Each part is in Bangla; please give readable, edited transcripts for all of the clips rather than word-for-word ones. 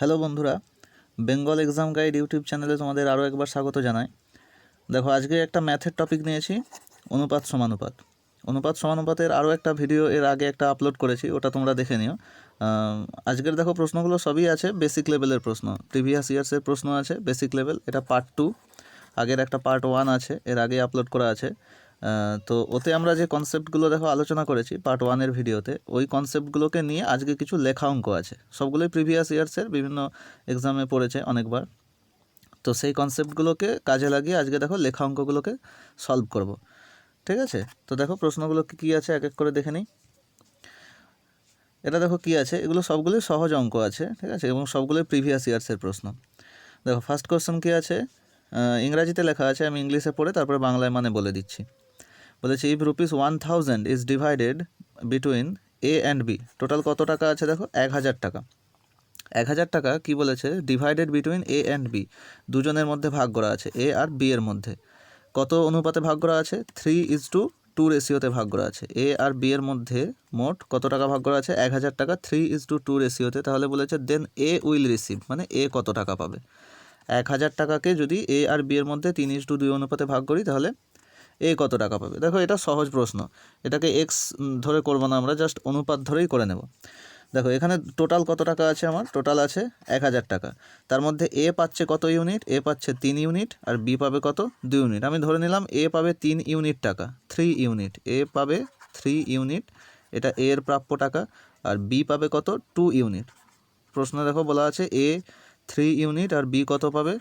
হ্যালো বন্ধুরা, বেঙ্গল এক্সাম গাইড ইউটিউব চ্যানেলে তোমাদের আরও একবার স্বাগত জানাই। দেখো, আজকে একটা ম্যাথের টপিক নিয়েছি, অনুপাত সমানুপাত। অনুপাত সমানুপাতের আরও একটা ভিডিও এর আগে একটা আপলোড করেছি, ওটা তোমরা দেখে নিও। আজকের দেখো প্রশ্নগুলো সবই আছে বেসিক লেভেলের প্রশ্ন, প্রিভিয়াস ইয়ার্সের প্রশ্ন আছে বেসিক লেভেল। এটা পার্ট 2, আগের একটা পার্ট 1 আছে, এর আগে আপলোড করা আছে। তো ওতে আমরা যে কনসেপ্টগুলো দেখো আলোচনা করেছি পার্ট 1-এর ভিডিওতে, ওই কনসেপ্টগুলোকে নিয়ে আজকে কিছু লেখা অঙ্ক আছে, সবগুলোই প্রিভিয়াস ইয়ার্সের, বিভিন্ন এক্সামে পড়েছে অনেকবার। তো সেই কনসেপ্টগুলোকে কাজে লাগিয়ে আজকে দেখো লেখা অঙ্কগুলোকে সলভ করব। ঠিক আছে, তো দেখো প্রশ্নগুলো কী আছে এক এক করে দেখে নিই। এটা দেখো কী আছে, এগুলো সবগুলোই সহজ অঙ্ক আছে, ঠিক আছে, এবং সবগুলোই প্রিভিয়াস ইয়ার্সের প্রশ্ন। দেখো ফার্স্ট কোশ্চেন কী আছে, ইংরাজিতে লেখা আছে, আমি ইংলিশে পড়ে তারপরে বাংলায় মানে বলে দিচ্ছি। বলেছে if ₹1000 is divided between a and b, total কত টাকা আছে দেখো 1000 টাকা। 1000 টাকা কী বলেছে, divided between a and b, দুজনের মধ্যে ভাগ করা আছে, এ আর বি এর মধ্যে। কত অনুপাতে ভাগ করা আছে? 3:2 রেশিওতে ভাগ করা আছে। এ আর বি এর মধ্যে মোট কত টাকা ভাগ করা আছে? 1000 টাকা 3:2 রেশিওতে। তাহলে বলেছে দেন এ উইল রিসিভ, মানে এ কত টাকা পাবে। 1000 টাকাকে যদি এ আর বি এর মধ্যে 3:2 অনুপাতে ভাগ করি তাহলে এ কত টাকা পাবে। দেখো এটা সহজ প্রশ্ন, এটাকে এক্স ধরে করবো না, আমরা জাস্ট অনুপাত ধরেই করে নেব। দেখো এখানে টোটাল কত টাকা আছে, আমার টোটাল আছে 1000 টাকা। তার মধ্যে এ পাচ্ছে কত ইউনিট? এ পাচ্ছে 3 ইউনিট, আর বি পাবে কত? 2 ইউনিট। আমি ধরে নিলাম এ পাবে 3 ইউনিট টাকা, 3 ইউনিট, এ পাবে 3 ইউনিট, এটা এ এর প্রাপ্য টাকা। আর বি পাবে কত? 2 ইউনিট। প্রশ্ন দেখো বলা আছে এ 3 ইউনিট আর বি কত পাবে?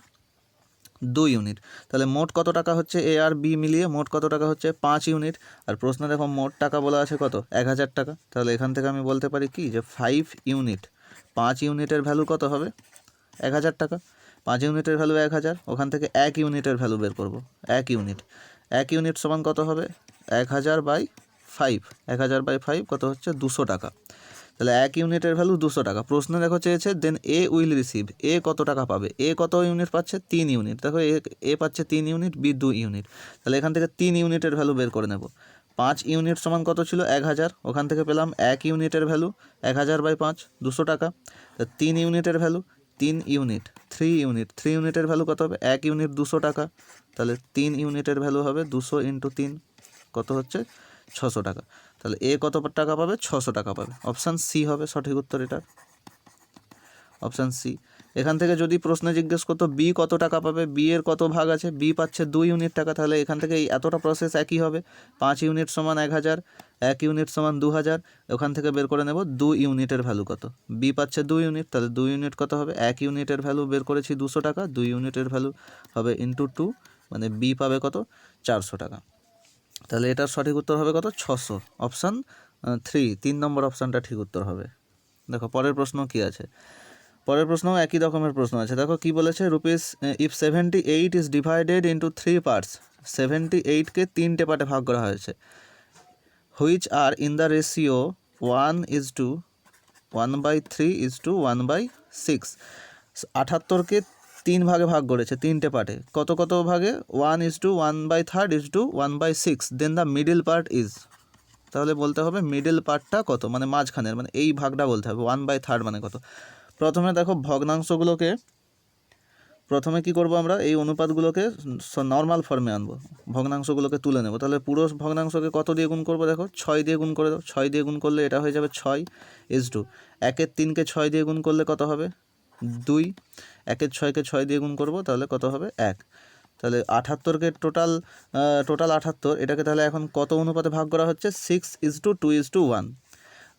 2 ইউনিট। তাহলে মোট কত টাকা হচ্ছে এ আর বি মিলিয়ে? মোট কত টাকা হচ্ছে? 5 ইউনিট। আর প্রশ্নে দেখো মোট টাকা বলা আছে কত? 1000 টাকা। তাহলে এখান থেকে আমি বলতে পারি কি, যে 5 ইউনিট, 5 ইউনিটের ভ্যালু কত হবে? 1000 টাকা। 5 ইউনিটের ভ্যালু 1000, ওখান থেকে 1 ইউনিটের ভ্যালু বের করব। 1 ইউনিট, 1 ইউনিট সমান কত হবে? 1000/5, 1000/5 কত হচ্ছে? 200 টাকা। তাহলে 1 ইউনিটের ভ্যালু 200 টাকা। প্রশ্ন দেখো চেয়েছে দেন এ উইল রিসিভ, এ কত টাকা পাবে। এ কত ইউনিট পাচ্ছে? 3 ইউনিট। দেখো এ পাচ্ছে 3 ইউনিট, বি 2 ইউনিট। তাহলে এখান থেকে 3 ইউনিটের ভ্যালু বের করে নেব। 5 ইউনিট সমান কত ছিল? 1000, ওখান থেকে পেলাম 1 ইউনিটের ভ্যালু 1000/5, 200 টাকা। তা 3 ইউনিটের ভ্যালু, 3 ইউনিট, 3 ইউনিট, 3 ইউনিটের ভ্যালু কত হবে? 1 ইউনিট 200 টাকা। তাহলে 3 ইউনিটের ভ্যালু হবে 200 × 3, কত হচ্ছে? 600 টাকা। তাহলে এ কত টাকা পাবে? 600 টাকা পাবে। অপশান সি হবে সঠিক উত্তর এটার, অপশান সি। এখান থেকে যদি প্রশ্নে জিজ্ঞেস করতো বি কত টাকা পাবে, বি এর কত ভাগ আছে, বি পাচ্ছে 2 ইউনিট টাকা, তাহলে এখান থেকে এই এতটা প্রসেস একই হবে। 5 ইউনিট সমান 1000, 1 ইউনিট সমান 2000, ওখান থেকে বের করে নেব 2 ইউনিটের ভ্যালু কত। বি পাচ্ছে 2 ইউনিট, তাহলে 2 ইউনিট কত হবে? 1 ইউনিটের ভ্যালু বের করেছি 200 টাকা, 2 ইউনিটের ভ্যালু হবে × 2, মানে বি পাবে কত? 400 টাকা। তাহলে এটার সঠিক উত্তর হবে কত? 600। অপশান 3 নম্বর অপশানটা ঠিক উত্তর হবে। দেখো পরের প্রশ্ন কি আছে, পরের প্রশ্নও একই রকমের প্রশ্ন আছে। দেখো কি বলেছে, if 78 is divided into 3 parts, 78কে 3টে পার্টে ভাগ করা হয়েছে, which are in the ratio 1:1/3:1/6। 78কে 3 ভাগে ভাগ করেছে, 3টে পার্টে। কত কত ভাগে? 1:1/3:1/6, দেন দ্য মিডল পার্ট ইজ। তাহলে বলতে হবে মিডল পার্টটা কত, মানে মাঝখানের, মানে এই ভাগটা বলতে হবে। 1/3 মানে কত? প্রথমে দেখো ভগ্নাংশগুলোকে, প্রথমে কি করব আমরা, এই অনুপাতগুলোকে নর্মাল ফর্মে আনবো, ভগ্নাংশগুলোকে তুলে নেব। তাহলে পুরো ভগ্নাংশকে কত দিয়ে গুণ করবো? দেখো 6 দিয়ে গুণ করে দাও। 6 দিয়ে গুণ করলে এটা হয়ে যাবে 6:2। 1-এর 3কে 6 দিয়ে গুণ করলে কত হবে? 2। 1-এর 6কে 6 দিয়ে গুণ করব, তাহলে কত হবে? 1। তাহলে 78কে টোটাল 78, এটাকে তাহলে এখন কত অনুপাতে ভাগ করা হচ্ছে? 6:2:1।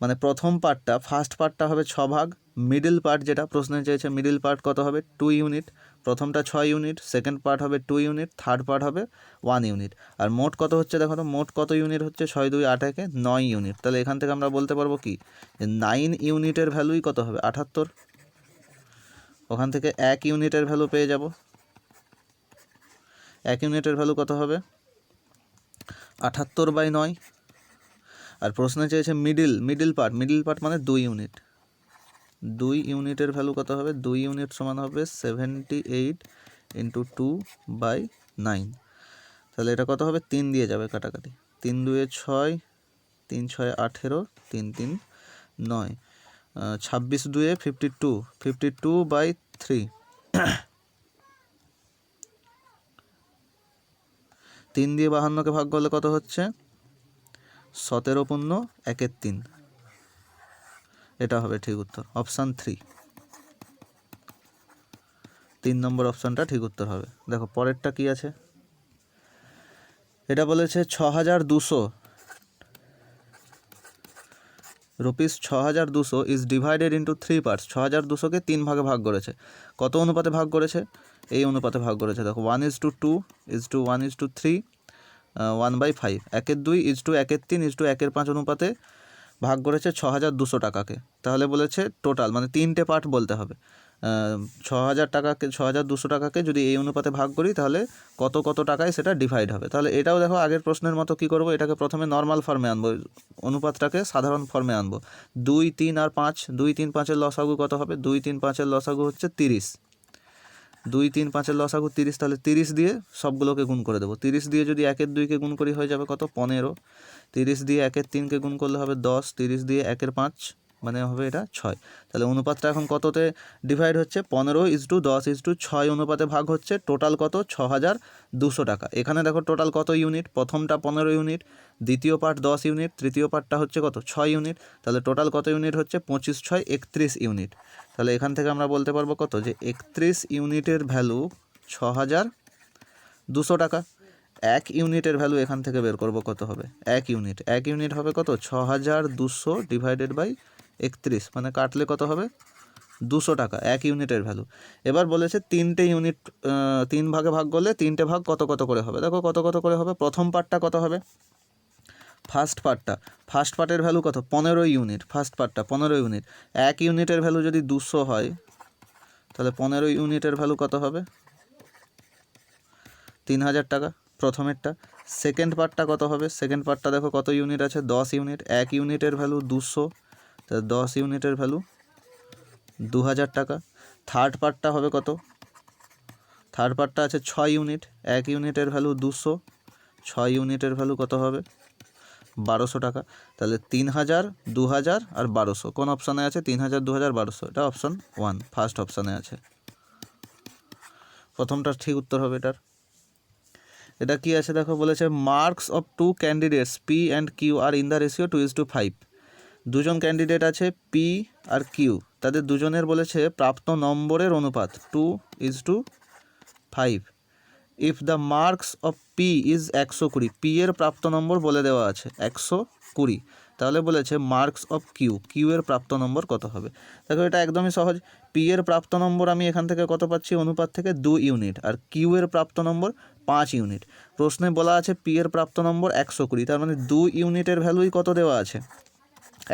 মানে প্রথম পার্টটা, ফার্স্ট পার্টটা হবে 6 ভাগ, মিডল পার্ট যেটা প্রশ্নে চেয়েছে, মিডল পার্ট কত হবে? 2 ইউনিট। প্রথমটা 6 ইউনিট, সেকেন্ড পার্ট হবে 2 ইউনিট, থার্ড পার্ট হবে 1 ইউনিট। আর মোট কত হচ্ছে দেখো তো, মোট কত ইউনিট হচ্ছে? 6 2 8 1 9 ইউনিট। তাহলে এখান থেকে আমরা বলতে পারবো কি, যে 9 ইউনিটের ভ্যালুই কত হবে? 78। ওখান থেকে 1 ইউনিটের ভ্যালু পেয়ে যাব। 1 ইউনিটের ভ্যালু কত হবে? 78/9। আর প্রশ্নে চেয়েছে মিডল পার্ট মানে 2 ইউনিট। 2 ইউনিটের ভ্যালু কত হবে? 2 ইউনিট সমান হবে 78 × 2/9। তাহলে এটা কত হবে? 3 দিয়ে যাবে কাটাকাটি, 3 2 6, 3 6 18, 3 3 9। 26 2 52, 52/3। 3 দিয়ে 52কে ভাগ করলে কত হচ্ছে? 17/1/3। এটা হবে ঠিক উত্তর, অপশান 3। 3 নম্বর অপশানটা ঠিক উত্তর হবে। দেখো পরেরটা কি আছে, এটা বলেছে 6200 rupees 6200 is divided into 3 parts. 6200কে 3 ভাগে ভাগ করেছে। কত অনুপাতে ভাগ করেছে? এই অনুপাতে ভাগ করেছে। দেখো 1:2 1:3, 1/5, 1/2 1/3 1/5 অনুপাতে ভাগ করেছে 6200 টাকাকে। তাহলে বলেছে টোটাল, মানে 3টে পার্ট বলতে হবে। 6200 টাকাকে যদি এই অনুপাতে ভাগ করি তাহলে কত কত টাকায় সেটা ডিভাইড হবে। তাহলে এটাও দেখো আগের প্রশ্নের মতো কী করব, এটাকে প্রথমে নর্মাল ফর্মে আনবো, অনুপাতটাকে সাধারণ ফর্মে আনবো। 2, 3 আর 5, 2, 3, 5-এর লসাগু কত হবে? 2, 3, 5-এর লসাগু হচ্ছে 30। 2, 3, 5-এর লসাগু 30, তাহলে 30 দিয়ে সবগুলোকে গুণ করে দেবো। 30 দিয়ে যদি 1/2-কে গুণ করি হয়ে যাবে কত? 15। 30 দিয়ে 1/3-কে গুণ করলে হবে 10। 30 দিয়ে 1/5 মানে হবে এটা 6। তাহলে অনুপাতটা এখন কততে ডিভাইড হচ্ছে? 15:10:6 অনুপাতে ভাগ হচ্ছে। টোটাল কত? 6200 টাকা। এখানে দেখো টোটাল কত ইউনিট? প্রথমটা 15 ইউনিট, দ্বিতীয় পার্ট 10 ইউনিট, তৃতীয় পার্টটা হচ্ছে কত? 6 ইউনিট। তাহলে টোটাল কত ইউনিট হচ্ছে? 25 6 31 ইউনিট। তাহলে এখান থেকে আমরা বলতে পারবো কত, যে 31 ইউনিটের ভ্যালু 6200 টাকা। 1 ইউনিটের ভ্যালু এখান থেকে বের করব কত হবে? 1 ইউনিট হবে কত? 6200 ডিভাইডেড বাই 31, মানে কাটলে কত হবে? 200 টাকা 1 ইউনিটের ভ্যালু। এবার বলেছে 3টে ইউনিট 3 ভাগে ভাগ করলে 3টে ভাগ কত কত করে হবে। দেখো কত কত করে হবে। প্রথম পার্টটা কত হবে? ফার্স্ট পার্টের ভ্যালু কত? 15 ইউনিট। ফার্স্ট পার্টটা 15 ইউনিট। 1 ইউনিটের ভ্যালু যদি 200 হয় তাহলে 15 ইউনিটের ভ্যালু কত হবে? 3000 টাকা প্রথমেরটা। সেকেন্ড পার্টটা কত হবে? সেকেন্ড পার্টটা দেখো কত ইউনিট আছে? 10 ইউনিট। 1 ইউনিটের ভ্যালু 200, তাহলে 10 ইউনিটের ভ্যালু 2000 টাকা। থার্ড পার্টটা হবে কত? থার্ড পার্টটা আছে 6 ইউনিট। 1 ইউনিটের ভ্যালু 200, 6 ইউনিটের ভ্যালু কত হবে? 1200 টাকা। তাহলে 3000, 2000 আর 1200 কোন অপশানে আছে? 3000, 2000, 1200, এটা অপশান 1, ফার্স্ট অপশানে আছে। প্রথমটা ঠিক উত্তর হবে এটার। এটা কি আছে দেখো, বলেছে marks of 2 candidates p and q are in the ratio 2:5। দুজন ক্যান্ডিডেট আছে পি আর কিউ, তাদের দুজনের বলেছে প্রাপ্ত নম্বরের অনুপাত 2:5। If the marks of P is 120, P এর প্রাপ্ত নম্বর বলে দেওয়া আছে 120, তাহলে বলেছে মার্কস অফ কিউ এর প্রাপ্ত নম্বর কত হবে। দেখো এটা একদমই সহজ। পি এর প্রাপ্ত নম্বর আমি এখান থেকে কত পাচ্ছি? অনুপাত থেকে 2 ইউনিট। আর কিউ এর প্রাপ্ত নম্বর 5 ইউনিট। প্রশ্নে বলা আছে পি এর প্রাপ্ত নম্বর 120, তার মানে 2 ইউনিটের ভ্যালুই কত দেওয়া আছে?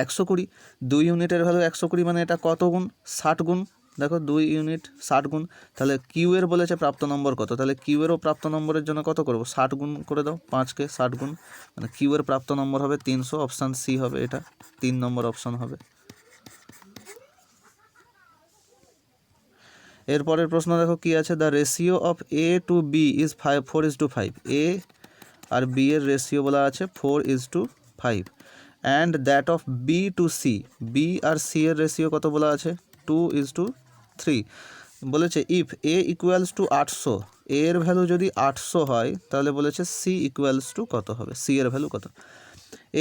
120। 2 ইউনিটের ভ্যালু 120, মানে এটা কত গুণ? 60 গুণ। দেখো 2 ইউনিট 60 গুণ। তাহলে কিউ এর বলেছে প্রাপ্ত নম্বর কত, তাহলে কিউ এরও প্রাপ্ত নম্বরের জন্য কত করব? 60 গুণ করে দাও, 5কে 60 গুণ, মানে কিউ এর প্রাপ্ত নম্বর হবে 300। অপশান সি হবে এটা, 3 নম্বর অপশান হবে। এরপরের প্রশ্ন দেখো কি আছে, the ratio of a to B is 4:5। A আর বি এর রেশিও বলা আছে 4:5, and that of b to c, b আর সি এর রেশিও কত বলা আছে? 2:3। বলেছে if a equals to 800, a এর ভ্যালু যদি 800 হয় তাহলে বলেছে সি ইকুয়ালস টু কত হবে? সি এর ভ্যালু কত?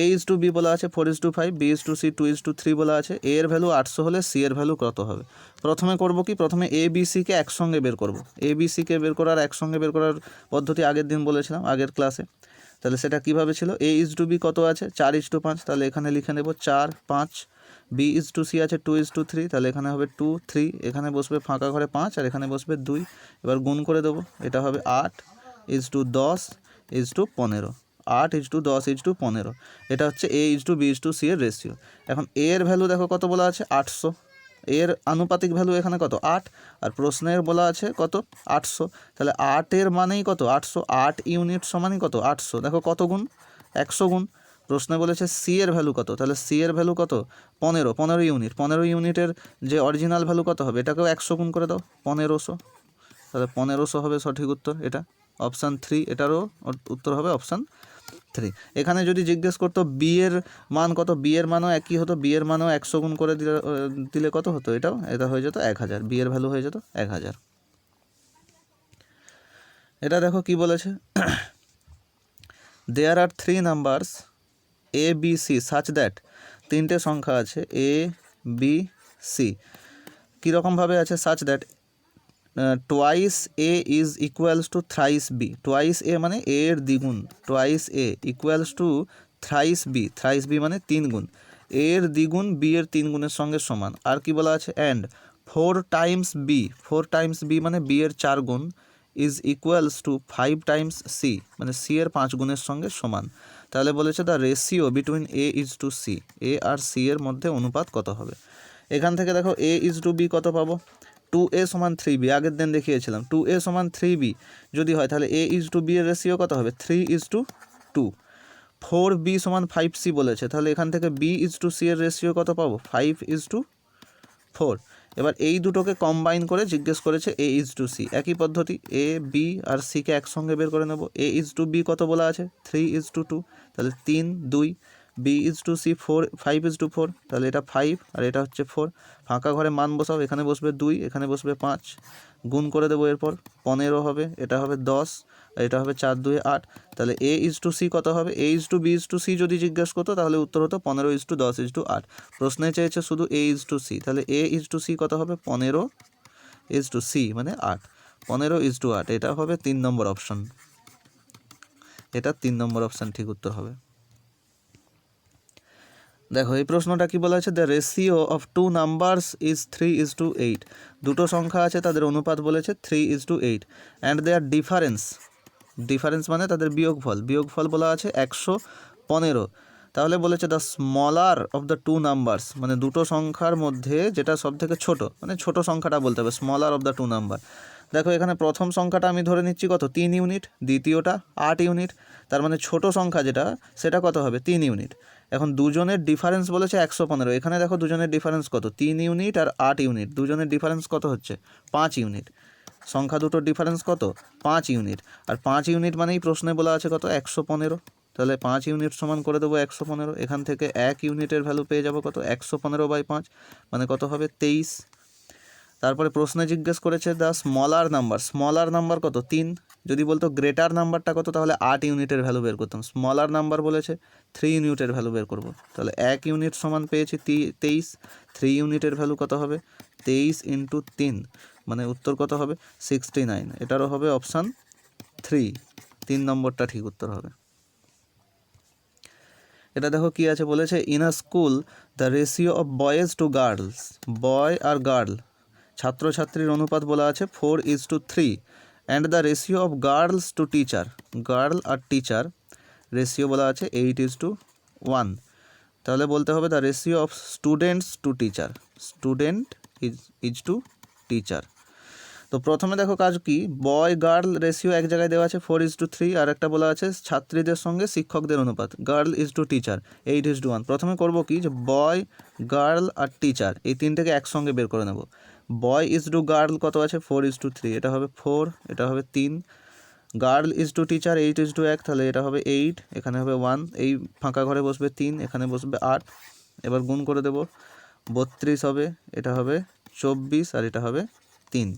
এ ইজ টু বি বলা আছে 4:5, বি ইজ টু সি 2:3 বলা আছে। এ এর ভ্যালু 800 হলে সি এর ভ্যালু কত হবে? প্রথমে করব কি, প্রথমে এ বি সিকে একসঙ্গে বের করব। এ বি সিকে বের করার, একসঙ্গে বের করার পদ্ধতি আগের দিন বলেছিলাম, আগের ক্লাসে। তাহলে সেটা কিভাবে ছিল? এ ইজ টু বি কত আছে? 4:5, তাহলে এখানে লিখে নেব 4, 5। বি ইজ টু সি আছে 2:3, তাহলে এখানে হবে 2, 3, এখানে বসবে ফাঁকা ঘরে 5 আর এখানে বসবে 2। এবার গুণ করে দেবো, এটা হবে 8:10 15। 8:10:15, এটা হচ্ছে A is to B is to C এর রেশিও। এখন এ এর ভ্যালু দেখো কত বলা আছে? 800। এর আনুপাতিক ভ্যালু এখানে কত? 8, আর প্রশ্নের বলা আছে কত? 800। তাহলে 8 এর মানেই কত? 800। 8 ইউনিট সমানই কত? 800। দেখো কত গুণ? 100 গুণ। প্রশ্নে বলেছে সি এর ভ্যালু কত, তাহলে সি এর ভ্যালু কত? 15 ইউনিট। 15 ইউনিটের যে অরিজিনাল ভ্যালু কত হবে? এটাকেও 100 গুণ করে দাও, 1500। তাহলে 1500 হবে সঠিক উত্তর, এটা অপশান 3, এটারও উত্তর হবে অপশান 3। এখানে যদি জিজ্ঞেস করতো বি এর মান কত, বি এর মানও একই হতো, বি এর মানও 100 গুণ করে দিলে কত হতো, এটা হয়ে যেত 1000, বি এর ভ্যালু হয়ে যেত 1000। এটা দেখো কি বলেছে, there are 3 numbers A B C such that, তিনটে সংখ্যা আছে এ বি সি, কীরকমভাবে আছে, such that twice A is equals to thrice B, twice A মানে এ এর দ্বিগুণ, twice A equals to thrice B, thrice B মানে 3 গুণ, এ এর দ্বিগুণ বি এর 3 গুণের সঙ্গে সমান। আর কি বলা আছে, and 4 times b, 4 times b মানে বি এর 4 গুণ, is equals to 5 times c মানে সি এর 5 গুণের সঙ্গে সমান। তাহলে বলেছে the ratio between a is to c, a আর সি এর মধ্যে অনুপাত কত হবে। এখান থেকে দেখো এ ইজ টু বি কত পাবো, 2a সমান 3b, আগের দিন দেখিয়েছিলাম 2a সমান 3b যদি হয় তাহলে a ইজ টু বি এর রেশিও কত হবে, 3:2। 4b সমান 5c বলেছে, তাহলে এখান থেকে b ইজ টু c এর রেশিও কত পাবো, 5:4। এবার এই দুটোকে কম্বাইন করে জিজ্ঞেস করেছে a ইজ টু c, একই পদ্ধতি, a b আর c কে একসঙ্গে বের করে নেব। a ইজ টু b কত বলা আছে, 3:2, তাহলে 3 2, b ইজ টু c 5:4, তাহলে এটা 5 আর এটা হচ্ছে 4, ফাঁকা ঘরে মান বসাও, এখানে বসবে 2, এখানে বসবে 5, গুণ করে দেবো, এরপর 15 হবে, এটা হবে 10 আর এটা হবে 4 2 8, তাহলে a ইজ টু c কত হবে, a is to b is to c যদি জিজ্ঞেস করতো তাহলে উত্তর হতো 15:10:8। প্রশ্নে চেয়েছে শুধু a ইজ টু c, তাহলে a ইজ টু c কত হবে, 15:c মানে 8, 15:8, এটা হবে 3 নম্বর অপশন, এটা 3 নম্বর অপশন ঠিক উত্তর হবে। দেখো এই প্রশ্নটা কি বলা আছে, the ratio of 2 numbers is 3:8, দুটো সংখ্যা আছে তাদের অনুপাত বলেছে 3:8, অ্যান্ড দেয়ার ডিফারেন্স, ডিফারেন্স মানে তাদের বিয়োগফল বলা আছে 115। তাহলে বলেছে the smaller of the 2 numbers, মানে দুটো সংখ্যার মধ্যে যেটা সব থেকে ছোট, মানে ছোট সংখ্যাটা বলতে হবে, স্মলার অফ দ্য 2 নাম্বার। দেখো এখানে প্রথম সংখ্যাটা আমি ধরে নিচ্ছি কত, 3 ইউনিট, দ্বিতীয়টা 8 ইউনিট, তার মানে ছোট সংখ্যা যেটা সেটা কত হবে, 3 ইউনিট। এখন দুজনের ডিফারেন্স বলেছে 115, এখানে দেখো দুজনের ডিফারেন্স কত, 3 ইউনিট আর 8 ইউনিট, দুজনের ডিফারেন্স কত হচ্ছে 5 ইউনিট, সংখ্যা দুটোর ডিফারেন্স কত 5 ইউনিট, আর 5 ইউনিট মানেই প্রশ্নে বলা আছে কত 115, তাহলে 5 ইউনিট সমান করে দেবো 115, এখান থেকে 1 ইউনিটের ভ্যালু পেয়ে যাবো কত, 115/5 মানে কত হবে 23। তারপরে প্রশ্নে জিজ্ঞেস করেছে দ্য স্মলার নাম্বার কত 3, যদি বলতো গ্রেটার নাম্বারটা কত তাহলে 8 ইউনিটের ভ্যালু বের করতাম, স্মলার নাম্বার বলেছে 3 ইউনিটের ভ্যালু বের করব, তাহলে 1 ইউনিট সমান পেয়েছি 23, 3 ইউনিটের ভ্যালু কত হবে 23 × 3 মানে উত্তর কত হবে 69, এটারও হবে অপশান 3, 3 নম্বরটা ঠিক উত্তর হবে। এটা দেখো কি আছে বলেছে, in a school the ratio of boys to girls, boy আর গার্ল ছাত্রছাত্রীর অনুপাত বলা আছে 4:3, and the ratio of girls to teacher, girl আর টিচার রেশিও বলা আছে 8:1, তাহলে বলতে হবে the ratio of students to teacher, student is to teacher. তো প্রথমে দেখো কাজ কি, বয় গার্ল রেশিও এক জায়গায় দেওয়া আছে 4:3, আর একটা বলা আছে ছাত্রীদের সঙ্গে শিক্ষকদের অনুপাত, গার্ল ইজ টু টিচার 8:1। প্রথমে করব কি, যে বয় গার্ল আর টিচার এই তিনটেকে একসঙ্গে বের করে নেব। বয় ইজ টু গার্ল কত আছে 4:3, এটা হবে 4, এটা হবে 3, গার্ল ইজ টু টিচার 8:1, তাহলে এটা হবে 8, এখানে হবে 1, এই ফাঁকা ঘরে বসবে 3, এখানে বসবে 8, এবার গুণ করে দেব 32 হবে, এটা হবে 24 আর এটা হবে 3,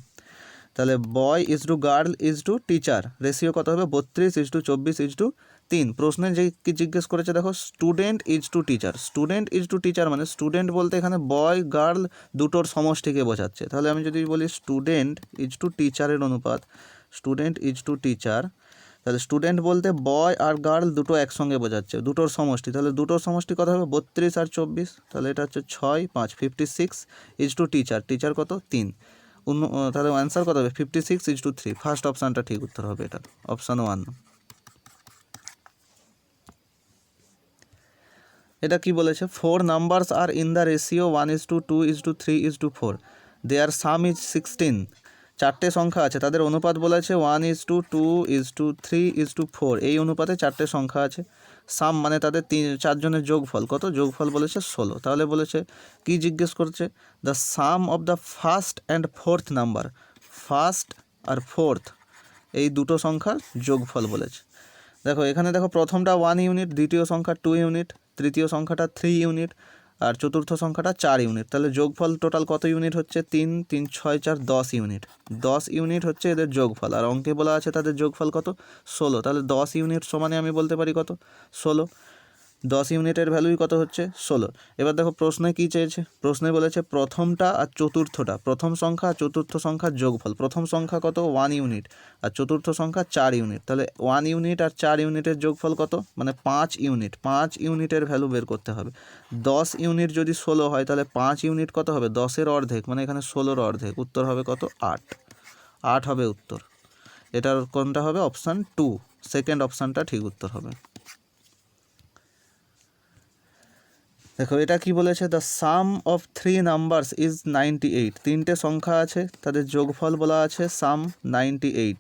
তাহলে boy is to girl is to teacher ratio কত হবে 32:24:3। প্রশ্নে যে কি জিজ্ঞেস করেছে দেখো, student is to teacher, student is to teacher মানে স্টুডেন্ট বলতে এখানে বয় গার্ল দুটোর সমষ্টিকে বোঝাচ্ছে, তাহলে আমি যদি বলি স্টুডেন্ট ইজ টু টিচারের অনুপাত, স্টুডেন্ট ইজ টু টিচার, তাহলে স্টুডেন্ট বলতে বয় আর গার্ল দুটো একসঙ্গে বোঝাচ্ছে, দুটোর সমষ্টি, তাহলে দুটোর সমষ্টি কত হবে 32 আর 24, তাহলে এটা হচ্ছে 6 5 56 ইজ টু টিচার, টিচার কত 3, তাহলে অ্যান্সার কত হবে 56:3, ফার্স্ট অপশানটা ঠিক উত্তর হবে, এটা অপশান 1। এটা কি বলেছে, 4 numbers are in the ratio 1:2:3:4, their sum is 16, চারটে সংখ্যা আছে তাদের অনুপাত বলেছে 1:2:3:4, এই অনুপাতে চারটে সংখ্যা আছে, সাম মানে তাদের চারজনের যোগফল কত, যোগফল বলেছে 16, তাহলে বলেছে কি জিজ্ঞেস করছে, the sum of the first and fourth number, first আর ফোর্থ এই দুটো সংখ্যার যোগফল বলেছে। দেখো এখানে দেখো প্রথমটা 1 ইউনিট, দ্বিতীয় সংখ্যা 2 ইউনিট, তৃতীয় সংখ্যাটা 3 ইউনিট, আর চতুর্থ সংখ্যাটা 4 ইউনিট। তাহলে যোগফল টোটাল কত ইউনিট হচ্ছে? 3 3 6 4 10 ইউনিট। 10 ইউনিট হচ্ছে এদের যোগফল, আর অঙ্কে বলা আছে তাদের যোগফল কত? 16। তাহলে 10 ইউনিট সমানে আমি বলতে পারি কত? 16। 10 ইউনিটের ভ্যালুই কত হচ্ছে? 16। এবার দেখো প্রশ্নে কী চেয়েছে? প্রশ্নে বলেছে প্রথমটা আর চতুর্থটা, প্রথম সংখ্যা আর চতুর্থ সংখ্যার যোগফল। প্রথম সংখ্যা কত? 1 ইউনিট, আর চতুর্থ সংখ্যা 4 ইউনিট। তাহলে 1 ইউনিট আর 4 ইউনিটের যোগফল কত? মানে 5 ইউনিট। 5 ইউনিটের ভ্যালু বের করতে হবে। 10 ইউনিট যদি 16 হয় তাহলে 5 ইউনিট কত হবে? 10-এর অর্ধেক, মানে এখানে 16-র অর্ধেক। উত্তর হবে কত? 8। 8 হবে উত্তর। এটার কোনটা হবে? অপশান 2, সেকেন্ড অপশানটা ঠিক উত্তর হবে। দেখো এটা কি বলেছে? The sum of 3 numbers is 98। তিনটে সংখ্যা আছে, তাদের যোগফল বলা আছে সাম 98।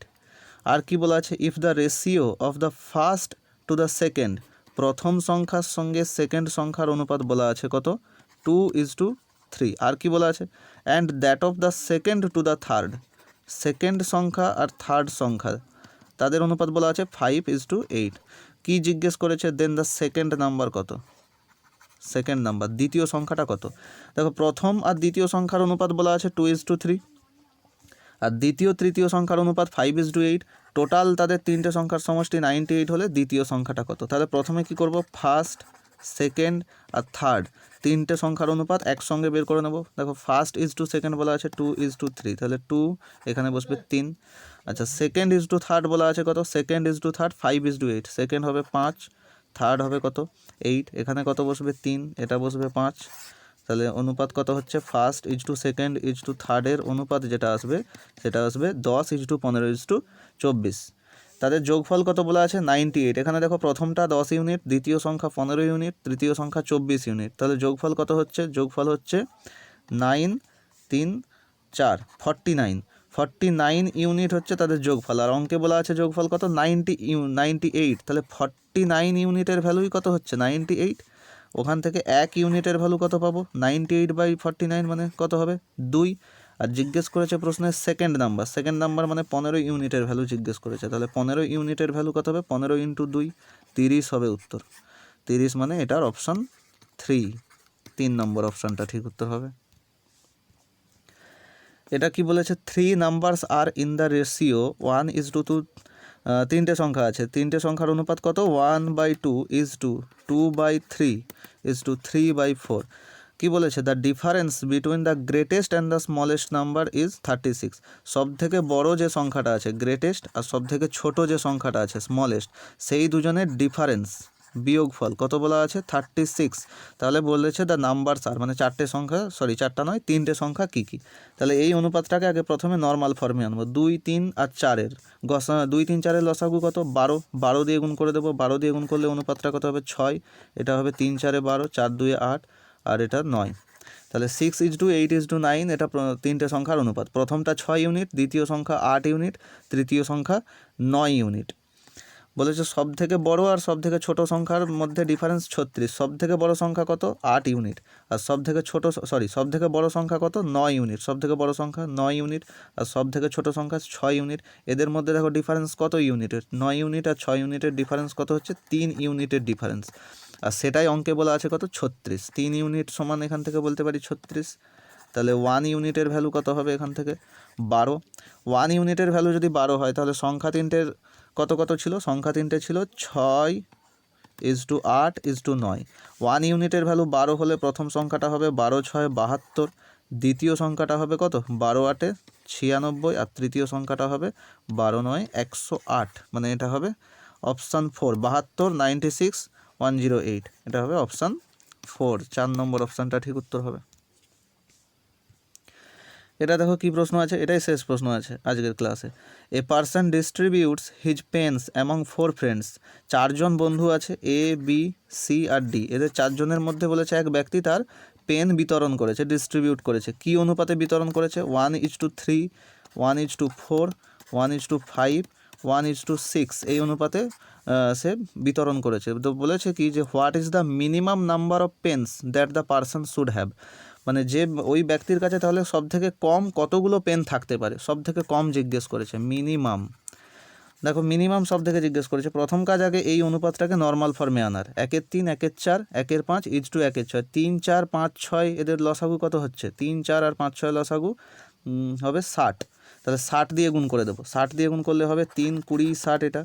আর কি বলা আছে? If the ratio of the first to the second, প্রথম সংখ্যার সঙ্গে সেকেন্ড সংখ্যার অনুপাত বলা আছে কত? 2:3। আর কি বলা আছে? And that of the second to the third, second সংখ্যা আর থার্ড সংখ্যা তাদের অনুপাত বলা আছে 5:8। কি জিজ্ঞেস করেছে? দেন দ্য সেকেন্ড নাম্বার কত? সেকেন্ড নাম্বার, দ্বিতীয় সংখ্যাটা কত? দেখো প্রথম আর দ্বিতীয় সংখ্যার অনুপাত বলা আছে 2:3, আর দ্বিতীয় তৃতীয় সংখ্যার অনুপাত 5:8। টোটাল তাদের তিনটে সংখ্যার সমষ্টি 98 হলে দ্বিতীয় সংখ্যাটা কত? তাহলে প্রথমে কি করব? ফার্স্ট, সেকেন্ড আর থার্ড তিনটে সংখ্যার অনুপাত একসঙ্গে বের করে নেব। দেখো ফার্স্ট ইজ টু সেকেন্ড বলা আছে 2:3, তাহলে 2 এখানে বসবে 3। আচ্ছা সেকেন্ড ইজ টু থার্ড বলা আছে কত? Second is to third 5:8, second হবে 5, থার্ড হবে কত? 8, এখানে কত বসবে? 3, এটা বসবে 5। তাহলে অনুপাত কত হচ্ছে? First is to second is to থার্ডের অনুপাত যেটা আসবে সেটা আসবে 10:15:24। তাদের যোগফল কত বলা আছে? 98। এখানে দেখো প্রথমটা 10 ইউনিট, দ্বিতীয় সংখ্যা 15 ইউনিট, তৃতীয় সংখ্যা 24 ইউনিট। তাহলে যোগফল কত হচ্ছে? যোগফল হচ্ছে 9 3 4 49 ইউনিট হচ্ছে তাদের যোগফল। আর অঙ্কে বলা আছে যোগফল কত? 98। তাহলে 49 ইউনিটের ভ্যালুই কত হচ্ছে? 98। ওখান থেকে 1 ইউনিটের ভ্যালু কত পাবো? 98/49 মানে কত হবে? 2। আর জিজ্ঞেস করেছে প্রশ্নের সেকেন্ড নাম্বার মানে 15 ইউনিটের ভ্যালু জিজ্ঞেস করেছে। তাহলে 15 ইউনিটের ভ্যালু কত হবে? 15 × 2 30 হবে উত্তর। 30 মানে এটার অপশান 3, 3 নম্বর অপশানটা ঠিক উত্তর হবে। এটা কি বলেছে? 3 numbers are in the ratio 1:2। তিনটে সংখ্যা আছে, তিনটে সংখ্যার অনুপাত কত? 1/2 ইজ টু 2/3 ইজ টু 3/4। কি বলেছে? The difference between the greatest and the smallest number is 36। সব থেকে বড় যে সংখ্যাটা আছে গ্রেটেস্ট, আর সব থেকে ছোট যে সংখ্যাটা আছে স্মলেস্ট, সেই দুজনের ডিফারেন্স বিয়োগফল কত বলা আছে? 36। তাহলে বলেছে দ্য নাম্বারস আর, মানে চারটে সংখ্যা, সরি চারটা নয়, তিনটে সংখ্যা কী কী? তাহলে এই অনুপাতটাকে আগে প্রথমে নর্মাল ফর্মে আনবো। 2 3 আর 4-এর 2 3 4-এর লসাগু কত? 12। 12 দিয়ে গুণ করে দেবো। 12 দিয়ে গুণ করলে অনুপাতটা কত হবে? 6। এটা হবে 3 4-এ 12, 4 2-এ 8, আর এটা 9। তাহলে 6:8:9 এটা তিনটে সংখ্যার অনুপাত। প্রথমটা 6 ইউনিট, দ্বিতীয় সংখ্যা 8 ইউনিট, তৃতীয় সংখ্যা 9 ইউনিট। বলেছে সব থেকে বড় আর সব থেকে ছোট সংখ্যার মধ্যে ডিফারেন্স 36। সব থেকে বড় সংখ্যা কত? 8 ইউনিট। আর সব থেকে সব থেকে বড় সংখ্যা কত? 9 ইউনিট। সব থেকে বড় সংখ্যা 9 ইউনিট, আর সব থেকে ছোট সংখ্যা 6 ইউনিট। এদের মধ্যে দেখো ডিফারেন্স কত ইউনিটের? 9 ইউনিট আর 6 ইউনিটের ডিফারেন্স কত হচ্ছে? 3 ইউনিটের ডিফারেন্স। আর সেটাই অঙ্কে বলা আছে কত? 36। 3 ইউনিট সমান এখান থেকে বলতে পারি 36। তাহলে 1 ইউনিটের ভ্যালু কত হবে এখান থেকে? 12। 1 ইউনিটের ভ্যালু যদি 12 হয় তাহলে সংখ্যা তিনটের কত ছিল? সংখ্যা তিনটে ছিল 6:8:9। 1 ইউনিটের ভ্যালু 12 হলে প্রথম সংখ্যাটা হবে 12 6 72, দ্বিতীয় সংখ্যাটা হবে কত? 12 8 96, আর তৃতীয় সংখ্যাটা হবে 12 9 108। মানে এটা হবে অপশান 4, 72 96 108। এটা হবে অপশান 4, 4 নম্বর অপশানটা ঠিক উত্তর হবে। এটা দেখো কি প্রশ্ন আছে, এটাই শেষ প্রশ্ন আছে আজকের ক্লাসে। A person distributes his pens among 4 friends. 4 জন বন্ধু আছে, A B C R D। এদের 4 জনের মধ্যে বলেছে এক ব্যক্তি তার পেন বিতরণ করেছে, ডিস্ট্রিবিউট করেছে। কি অনুপাতে বিতরণ করেছে? 1:3, 1:4, 1:5, 1:6 এই অনুপাতে সে বিতরণ করেছে। তো বলেছে কি যে what is the minimum number of pens that the person should have. মানে যে ওই ব্যক্তির কাছে তাহলে সব থেকে কম কতগুলো পেন থাকতে পারে, সব থেকে কম জিজ্ঞেস করেছে মিনিমাম। দেখো মিনিমাম সব থেকে জিজ্ঞেস করেছে। প্রথম কাজ আগে এই অনুপাতটাকে নর্মাল ফর্মে আনার। 1/3, 1/4, 1/5 = 1/6। 3, 4, 5, 6 এদের লসাগু কত হচ্ছে? 3, 4 আর 5, 6 লসাগু হবে 60। তাহলে 60 দিয়ে গুণ করে দেবো। 60 দিয়ে গুণ করলে হবে 3, 20, 60 এটা,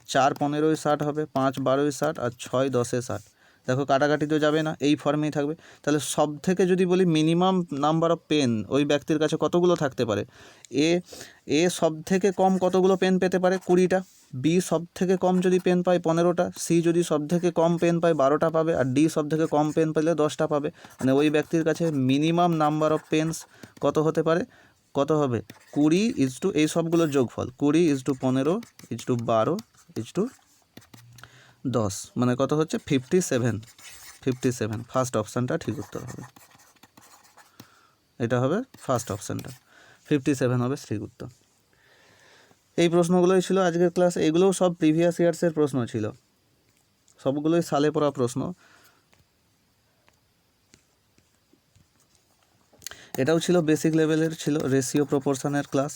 4, 15, 60 হবে, 5, 12, 60 আর 6, 10, 60। দেখো কাটাকাটি তো যাবে না, এই ফর্মেই থাকবে। তাহলে সব থেকে যদি বলি মিনিমাম নাম্বার অফ পেন ওই ব্যক্তির কাছে কতগুলো থাকতে পারে, এ সব থেকে কম কতগুলো পেন পেতে পারে? 20টা। বি সব থেকে কম যদি পেন পায় 15টা। সি যদি সব থেকে কম পেন পায় 12টা পাবে। আর ডি সব থেকে কম পেন পেলে 10টা পাবে। মানে ওই ব্যক্তির কাছে মিনিমাম নাম্বার অফ পেনস কত হতে পারে? কত হবে? 20 এই সবগুলোর যোগফল 20 15 12 10, মানে কত হচ্ছে? 57। ফার্স্ট অপশানটা ঠিক উত্তর হবে। এটা হবে ফার্স্ট অপশানটা, 57 হবে ঠিক উত্তর। এই প্রশ্নগুলোই ছিল আজকের ক্লাস। এগুলোও সব প্রিভিয়াস ইয়ার্সের প্রশ্ন ছিল, সবগুলোই সালে পড়া প্রশ্ন। এটাও ছিল বেসিক লেভেলের, ছিল রেশিও প্রপোর্শনের ক্লাস।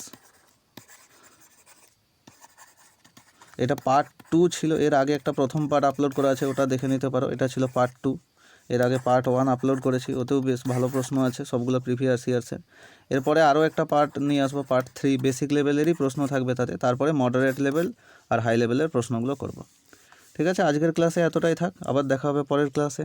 এটা পার্ট 2 ছিল। এর আগে একটা প্রথম পার্ট আপলোড করা আছে, ওটা দেখে নিতে পারো। এটা ছিল পার্ট 2। এর আগে পার্ট 1 আপলোড করেছি, ওতেও বেশ ভালো প্রশ্ন আছে, সবগুলো প্রিভিয়াস ইয়ার্সের। এরপরে আরও একটা পার্ট নিয়ে আসবো, পার্ট 3, বেসিক লেভেলেরই প্রশ্ন থাকবে তাতে। তারপরে মডারেট লেভেল আর হাই লেভেলের প্রশ্নগুলো করব। ঠিক আছে, আজকের ক্লাসে এতটাই থাক। আবার দেখা হবে পরের ক্লাসে।